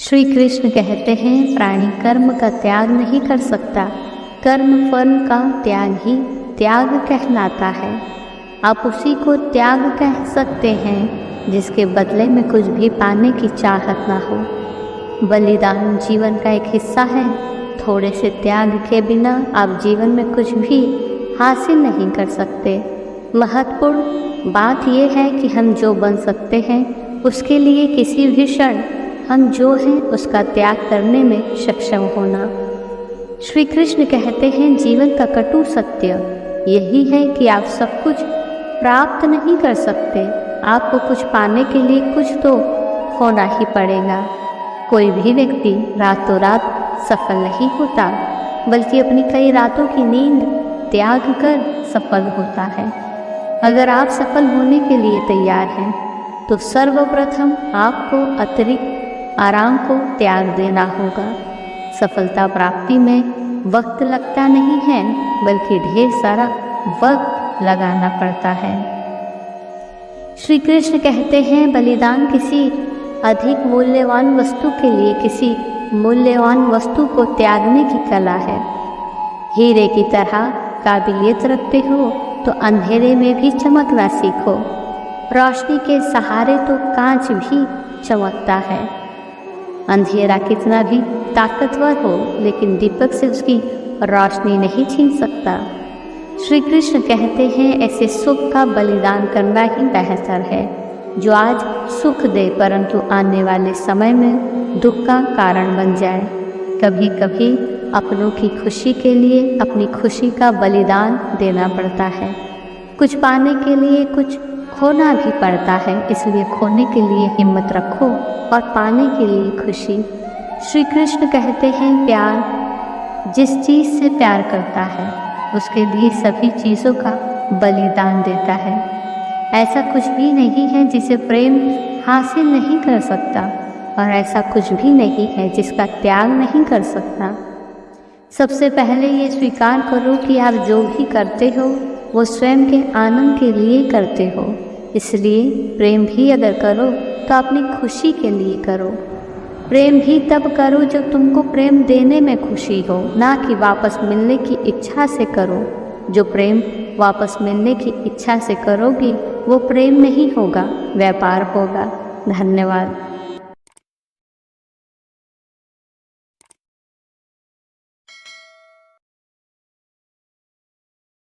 श्री कृष्ण कहते हैं प्राणी कर्म का त्याग नहीं कर सकता, कर्म फल का त्याग ही त्याग कहलाता है। आप उसी को त्याग कह सकते हैं जिसके बदले में कुछ भी पाने की चाहत ना हो। बलिदान जीवन का एक हिस्सा है। थोड़े से त्याग के बिना आप जीवन में कुछ भी हासिल नहीं कर सकते। महत्वपूर्ण बात यह है कि हम जो बन सकते हैं उसके लिए किसी भी क्षण हम जो हैं उसका त्याग करने में सक्षम होना। श्री कृष्ण कहते हैं जीवन का कटु सत्य यही है कि आप सब कुछ प्राप्त नहीं कर सकते। आपको कुछ पाने के लिए कुछ तो होना ही पड़ेगा। कोई भी व्यक्ति रातों रात सफल नहीं होता, बल्कि अपनी कई रातों की नींद त्याग कर सफल होता है। अगर आप सफल होने के लिए तैयार हैं तो सर्वप्रथम आपको अतिरिक्त आराम को त्याग देना होगा। सफलता प्राप्ति में वक्त लगता नहीं है, बल्कि ढेर सारा वक्त लगाना पड़ता है। श्री कृष्ण कहते हैं बलिदान किसी अधिक मूल्यवान वस्तु के लिए किसी मूल्यवान वस्तु को त्यागने की कला है। हीरे की तरह काबिलियत रखते हो तो अंधेरे में भी चमकना सीखो। रोशनी के सहारे तो कांच भी चमकता है। अंधेरा कितना भी ताकतवर हो, लेकिन दीपक से उसकी रोशनी नहीं छीन सकता। श्री कृष्ण कहते हैं ऐसे सुख का बलिदान करना ही बेहतर है जो आज सुख दे परंतु आने वाले समय में दुख का कारण बन जाए। कभी कभी अपनों की खुशी के लिए अपनी खुशी का बलिदान देना पड़ता है। कुछ पाने के लिए कुछ खोना भी पड़ता है, इसलिए खोने के लिए हिम्मत रखो और पाने के लिए खुशी। श्री कृष्ण कहते हैं प्यार जिस चीज़ से प्यार करता है उसके लिए सभी चीज़ों का बलिदान देता है। ऐसा कुछ भी नहीं है जिसे प्रेम हासिल नहीं कर सकता, और ऐसा कुछ भी नहीं है जिसका त्याग नहीं कर सकता। सबसे पहले ये स्वीकार करो कि आप जो भी करते हो वो स्वयं के आनंद के लिए करते हो। इसलिए प्रेम भी अगर करो तो अपनी खुशी के लिए करो। प्रेम भी तब करो जब तुमको प्रेम देने में खुशी हो, ना कि वापस मिलने की इच्छा से करो। जो प्रेम वापस मिलने की इच्छा से करोगे वो प्रेम नहीं होगा, व्यापार होगा। धन्यवाद।